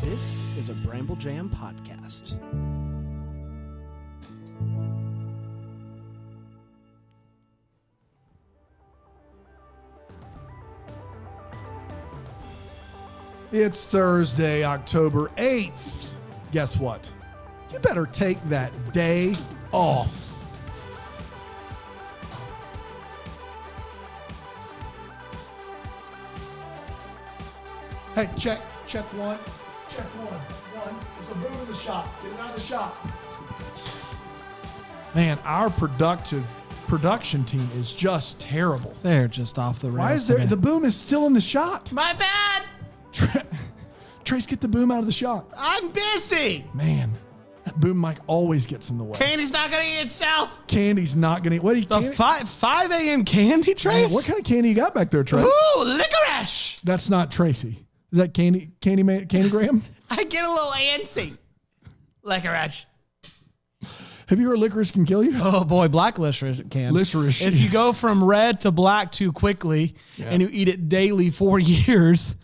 This is a Bramble Jam podcast. It's Thursday, October 8th. Guess what? You better take that day off. Hey, check one. Check one. There's a boom in the shop. Get it out of the shop. Man, our production team is just terrible. They're just off the rails. Why is there the boom is still in the shot? My bad. Trace, get the boom out of the shot. I'm busy. Man, that boom mic always gets in the way. Candy's not going to eat itself. Candy's not going to eat. What do you The 5 a.m. candy, Trace? Man, what kind of candy you got back there, Trace? Ooh, licorice. That's not Tracy. Is that Candy Graham? I get a little antsy. Licorice. Have you heard licorice can kill you? Oh boy, black licorice can. Licorice. If you go from red to black too quickly and you eat it daily for years,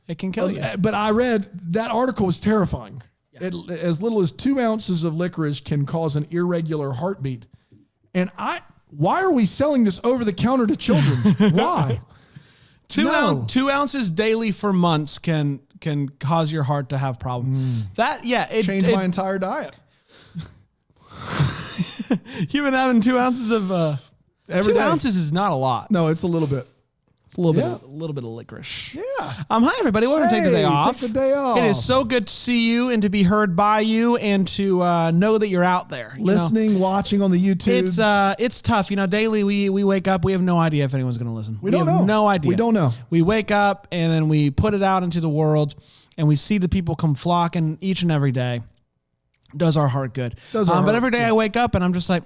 it can kill you. But I read that article was terrifying. Yeah. As little as 2 ounces of licorice can cause an irregular heartbeat. And why are we selling this over the counter to children? Why? 2 ounces daily for months can cause your heart to have problems. It changed my entire diet. You've been having 2 ounces of every 2 ounces is not a lot. No, it's a little bit. It's a little bit of licorice. Yeah. Hi everybody. Welcome to Take the Day Off. Take the day off. It is so good to see you and to be heard by you and to know that you're out there. Listening, watching on the YouTube. It's tough. Daily we wake up, we have no idea if anyone's going to listen. We don't know. No idea. We don't know. We wake up and then we put it out into the world and we see the people come flocking each and every day. Does our heart good. But every day I wake up and I'm just like,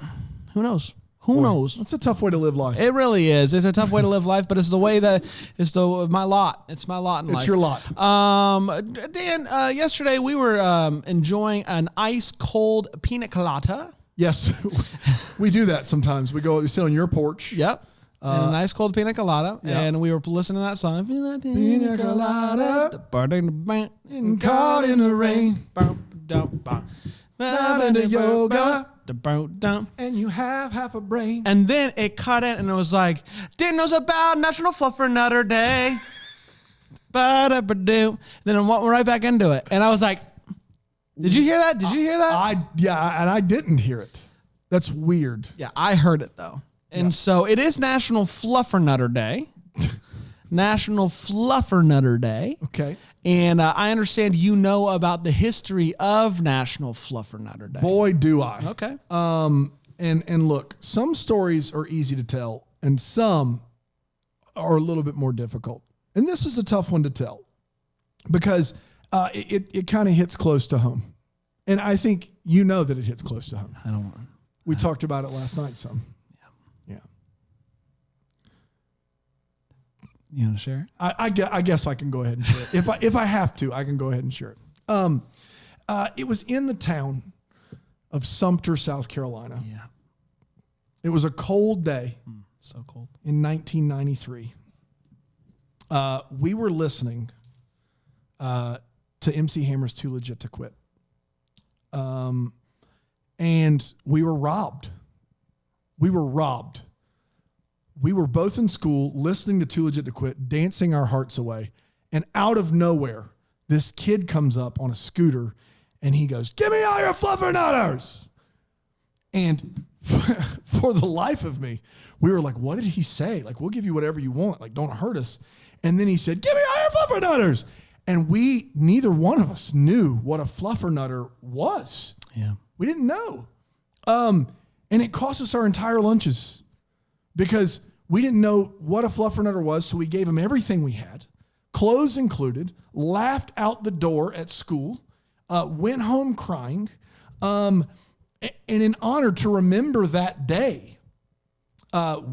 who knows? Who knows? It's a tough way to live life. It really is. It's a tough way to live life, but it's the way that it's my lot. It's my lot in life. It's your lot. Dan, yesterday we were enjoying an ice cold pina colada. Yes, we do that sometimes. We sit on your porch. Yep. And a nice cold pina colada, and we were listening to that song. Pina colada, and caught in the rain. Into yoga. And you have half a brain. And then it cut in and it was like, didn't know about National Fluffernutter Day. Then I went right back into it. And I was like, did you hear that? Did you hear that? And I didn't hear it. That's weird. Yeah, I heard it though. And so it is National Fluffernutter Day. National Fluffernutter Day. Okay. And I understand you know about the history of National Fluffernutter Day. Boy, do I. Okay. And look, some stories are easy to tell, and some are a little bit more difficult. And this is a tough one to tell because it kind of hits close to home. And I think you know that it hits close to home. I don't want. We talked about it last night some. Yeah. You want to share it? I guess I can go ahead and share it. If I have to, I can go ahead and share it. It was in the town of Sumter, South Carolina. Yeah. It was a cold day. So cold. In 1993. We were listening to MC Hammer's Too Legit to Quit. And we were robbed. We were both in school listening to Too Legit to Quit, dancing our hearts away. And out of nowhere, this kid comes up on a scooter and he goes, "Give me all your Fluffernutters." And for the life of me, we were like, what did he say? Like, we'll give you whatever you want. Like, don't hurt us. And then he said, "Give me all your Fluffernutters." And neither one of us knew what a Fluffernutter was. Yeah. We didn't know. And it cost us our entire lunches because we didn't know what a Fluffernutter was. So we gave him everything we had, clothes included, laughed out the door at school, went home crying. And in honor to remember that day,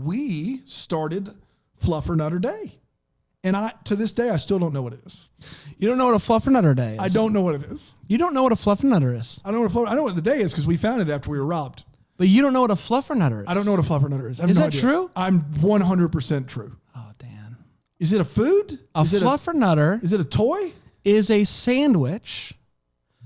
we started Fluffernutter Day. And to this day, I still don't know what it is. You don't know what a Fluffernutter Day is? I don't know what it is. You don't know what a Fluffernutter is? I know what the day is because we found it after we were robbed. But you don't know what a Fluffernutter is? I don't know what a Fluffernutter is. Is that true? I'm 100% true. Oh, Dan. Is it a food? A Fluffernutter. Is it a toy? is a sandwich.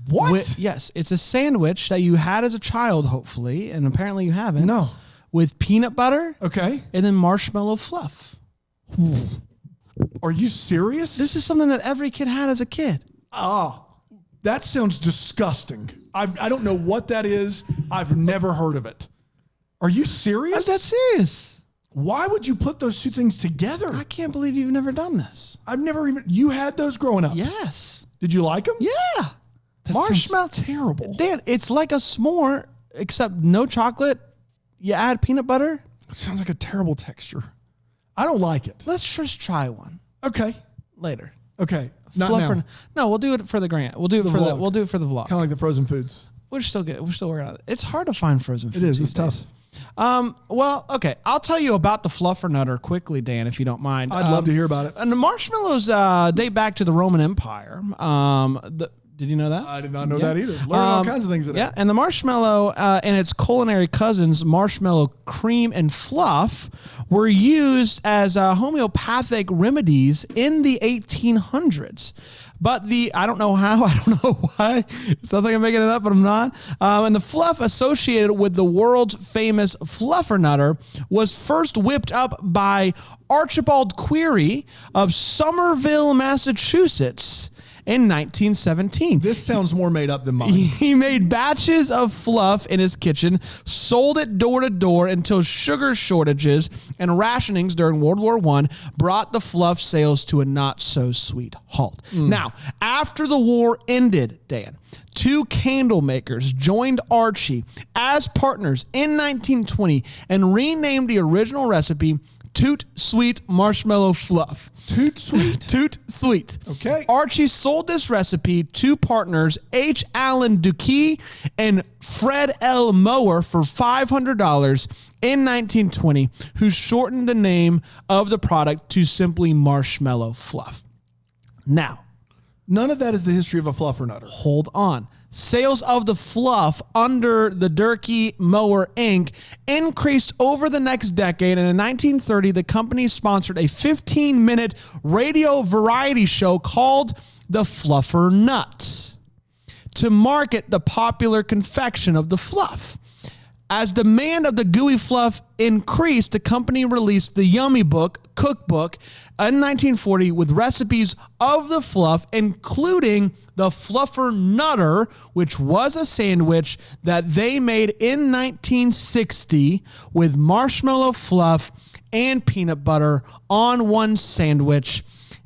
What? Yes, it's a sandwich that you had as a child, hopefully, and apparently you haven't. No. With peanut butter. Okay. And then marshmallow fluff. Are you serious? This is something that every kid had as a kid. That sounds disgusting. I don't know what that is. I've never heard of it. Are you serious? That's serious. Why would you put those two things together? I can't believe you've never done this. I've never even... You had those growing up? Yes. Did you like them? Yeah. That Marshmallow. sounds terrible. Dan, it's like a s'more, except no chocolate. You add peanut butter. It sounds like a terrible texture. I don't like it. Let's just try one. Okay. Later. Okay. Not now. No, we'll do it for the grant. We'll do it for vlog. we'll do it for the vlog. Kind of like the frozen foods. We're still good. We're still working on it. It's hard to find frozen foods. It is. these It's tough. days. Well, okay. I'll tell you about the Fluffernutter quickly, Dan, if you don't mind. I'd love to hear about it. And the marshmallows date back to the Roman Empire. Did you know that? I did not know that either. Learning all kinds of things today. Yeah, and the marshmallow and its culinary cousins, marshmallow cream and fluff, were used as homeopathic remedies in the 1800s. But I don't know how, I don't know why. It sounds like I'm making it up, but I'm not. And the fluff associated with the world's famous Fluffernutter was first whipped up by Archibald Query of Somerville, Massachusetts, in 1917. This sounds more made up than mine. He made batches of fluff in his kitchen, sold it door to door until sugar shortages and rationings during World War I brought the fluff sales to a not so sweet halt. Now, after the war ended, Dan, two candle makers joined Archie as partners in 1920 and renamed the original recipe Toot Sweet Marshmallow Fluff. Toot Sweet? Toot Sweet. Okay. Archie sold this recipe to partners H. Allen Dukey and Fred L. Mower for $500 in 1920, who shortened the name of the product to simply Marshmallow Fluff. Now, none of that is the history of a Fluffernutter. hold on. Sales of the fluff under the Durkee Mower Inc. increased over the next decade, and in 1930, the company sponsored a 15-minute radio variety show called The Fluffernuts to market the popular confection of the fluff. As demand of the gooey fluff increased, the company released the Yummy Cookbook in 1940 with recipes of the fluff, including the Fluffernutter, which was a sandwich that they made in 1960 with marshmallow fluff and peanut butter on one sandwich.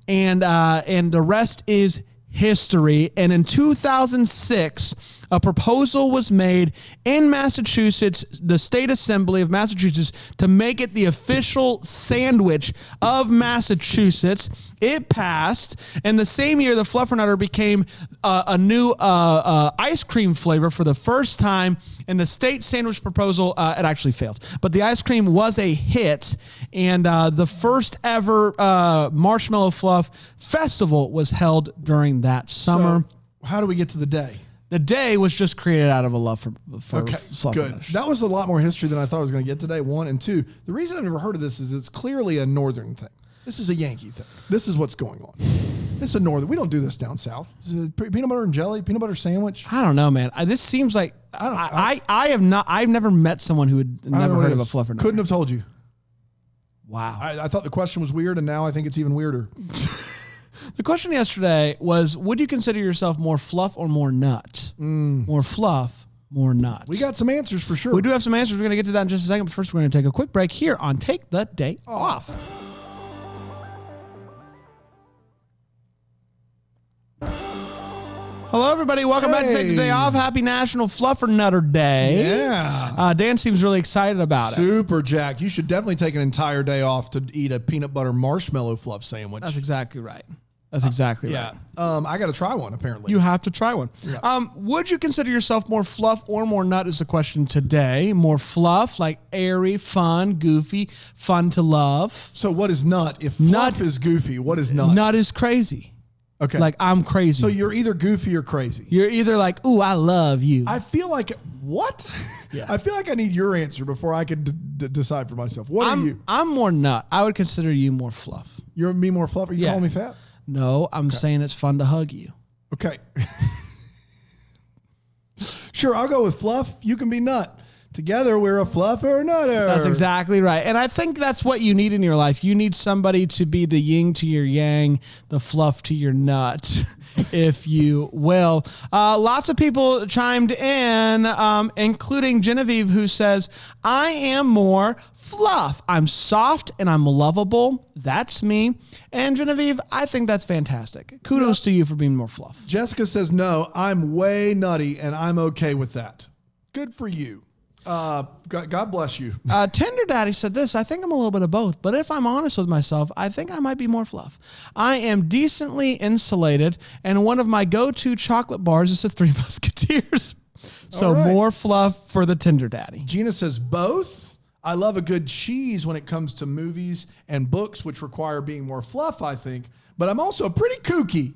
And the rest is history. And in 2006, a proposal was made in Massachusetts, the State Assembly of Massachusetts, to make it the official sandwich of Massachusetts. It passed, and the same year, the Fluffernutter became a new ice cream flavor for the first time. And the state sandwich proposal, it actually failed. But the ice cream was a hit, and the first ever Marshmallow Fluff Festival was held during that summer. So, how do we get to the day? The day was just created out of a love for okay, good. That was a lot more history than I thought I was going to get today, one. And two, the reason I've never heard of this is it's clearly a northern thing. This is a Yankee thing. This is what's going on. This is a northern. We don't do this down south. This is peanut butter and jelly, peanut butter sandwich. I don't know, man. This seems like I've never met someone who had never heard of a Fluffernutter. Couldn't have told you. Wow. I thought the question was weird, and now I think it's even weirder. The question yesterday was, would you consider yourself more fluff or more nut? More fluff, more nut. We got some answers for sure. We do have some answers. We're going to get to that in just a second. But first, we're going to take a quick break here on Take the Day Off. Hello, everybody. Welcome back to Take the Day Off. Happy National Fluffernutter Day. Yeah. Dan seems really excited about it. Super, Jack. You should definitely take an entire day off to eat a peanut butter marshmallow fluff sandwich. That's exactly right. That's exactly right. I got to try one, apparently. You have to try one. Yeah. Would you consider yourself more fluff or more nut is the question today. More fluff, like airy, fun, goofy, fun to love. So what is nut? If fluff is goofy, what is nut? Nut is crazy. Okay. Like, I'm crazy. So you're either goofy or crazy. You're either like, ooh, I love you. I feel like, what? Yeah. I feel like I need your answer before I can decide for myself. What are you? I'm more nut. I would consider you more fluff. You're me more fluff? Are you calling me fat? No, I'm saying it's fun to hug you. Okay. Sure, I'll go with fluff. You can be nut. Together, we're a fluffernutter. That's exactly right. And I think that's what you need in your life. You need somebody to be the yin to your yang, the fluff to your nut, if you will. Lots of people chimed in, including Genevieve, who says, I am more fluff. I'm soft and I'm lovable. That's me. And Genevieve, I think that's fantastic. Kudos to you for being more fluff. Jessica says, no, I'm way nutty and I'm okay with that. Good for you. God bless you. Tender Daddy said this, I think I'm a little bit of both, but if I'm honest with myself, I think I might be more fluff. I am decently insulated, and one of my go-to chocolate bars is the Three Musketeers. So more fluff for the Tender Daddy. Gina says both. I love a good cheese when it comes to movies and books, which require being more fluff, I think, but I'm also pretty kooky.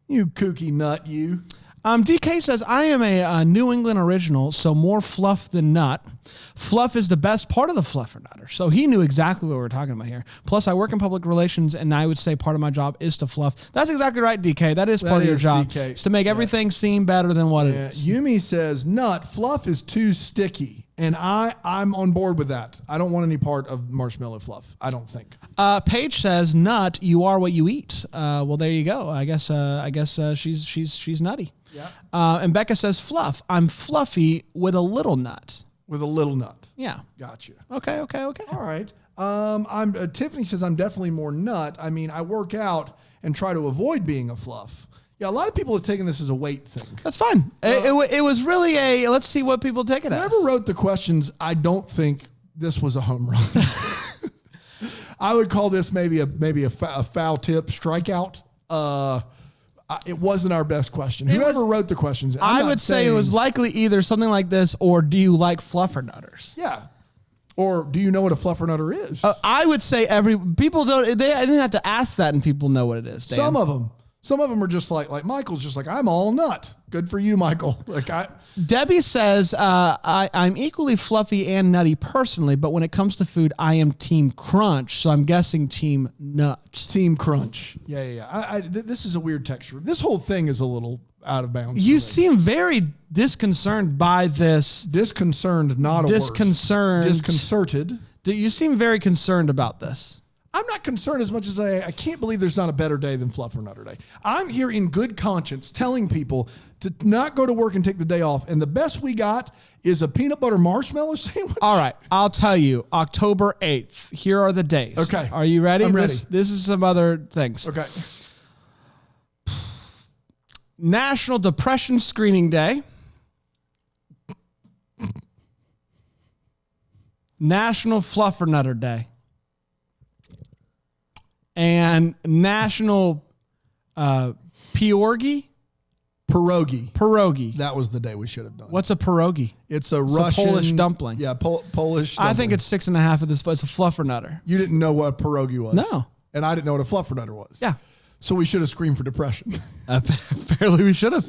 You kooky nut, you. DK says, I am a New England original, so more fluff than nut. Fluff is the best part of the Fluffernutter. So he knew exactly what we were talking about here. Plus, I work in public relations, and I would say part of my job is to fluff. That's exactly right, DK. That is part of your job. DK. It's to make everything seem better than what it is. Yumi says, nut, fluff is too sticky. And I'm on board with that. I don't want any part of marshmallow fluff. I don't think. Paige says, nut, you are what you eat. Well, there you go. I guess she's nutty. Yeah. And Becca says, fluff. I'm fluffy with a little nut. With a little nut. Yeah. Gotcha. Okay. All right. Tiffany says I'm definitely more nut. I mean, I work out and try to avoid being a fluff. Yeah, a lot of people have taken this as a weight thing. That's fine. It was really a, let's see what people take it as. Whoever wrote the questions, I don't think this was a home run. I would call this maybe a foul tip strikeout. It wasn't our best question. Whoever wrote the questions, I would say it was likely either something like this or do you like Fluffernutters? Yeah. Or do you know what a Fluffernutter is? I would say people don't. I didn't have to ask that, and people know what it is. Dan. Some of them are just like Michael's just like, I'm all nut. Good for you, Michael. Debbie says, I'm equally fluffy and nutty personally, but when it comes to food, I am Team Crunch. So I'm guessing Team Nut. Team Crunch. Yeah. This is a weird texture. This whole thing is a little out of bounds. You seem very disconcerted by this. Disconcerted, not a word. Disconcerted. You seem very concerned about this. I'm not concerned as much as I can't believe there's not a better day than Fluffernutter Day. I'm here in good conscience telling people to not go to work and take the day off. And the best we got is a peanut butter marshmallow sandwich. All right. I'll tell you, October 8th. Here are the days. Okay. Are you ready? I'm ready. This is some other things. Okay. National Depression Screening Day. National Fluffernutter Day. And National Pierogi? Pierogi. That was the day we should have done. What's a pierogi? It's a Russian. Polish dumpling. Yeah, Polish dumpling. I think it's 6.5 of this, but it's a Fluffernutter. You didn't know what a pierogi was? No. And I didn't know what a Fluffernutter was. Yeah. So we should have screamed for depression. Apparently we should have.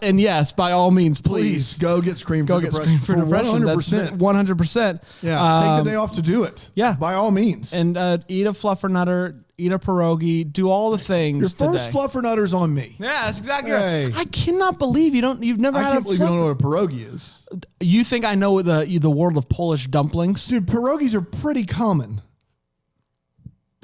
And yes, by all means, please go get screamed for depression. Screamed for depression. 100%. 100%. Yeah. Take the day off to do it. Yeah. By all means. And eat a Fluffernutter, eat a pierogi, do all the things. Your first Fluffernutter's on me. Yeah, that's exactly right. I cannot believe you've never had a I can't believe you don't know what a pierogi is. You think I know the world of Polish dumplings? Dude, pierogies are pretty common.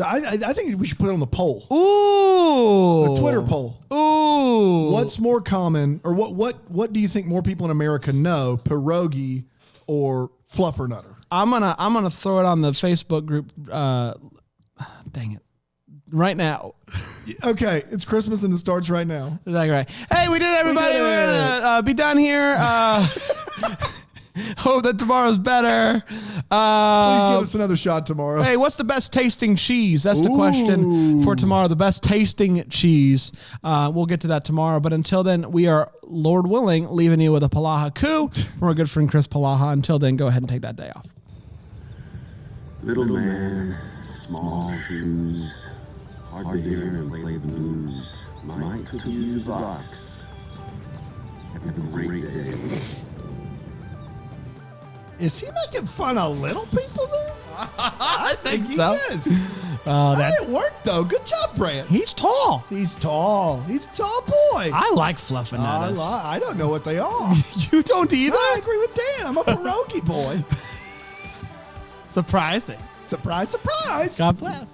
I think we should put it on the poll. Ooh. A Twitter poll. Ooh. What's more common, or what do you think more people in America know, pierogi or Fluffernutter? I'm gonna throw it on the Facebook group. Dang it. Right now. Okay, it's Christmas and it starts right now. Is that right? Hey, we did it, everybody. We're gonna be done here. Hope that tomorrow's better. Please give us another shot tomorrow. Hey, what's the best tasting cheese? That's the question for tomorrow. The best tasting cheese. We'll get to that tomorrow. But until then, we are, Lord willing, leaving you with a Palaha Coup from our good friend Chris Palaha. Until then, go ahead and take that day off. Little man, small shoes, hard to hear and play the blues. My cookies rocks. Have a great day. Is he making fun of little people there? I think so. He is. That didn't work, though. Good job, Brant. He's tall. He's tall. He's a tall boy. I like Fluffernutters. I don't know what they are. You don't either? I agree with Dan. I'm a pierogi boy. Surprising. Surprise, surprise. God bless.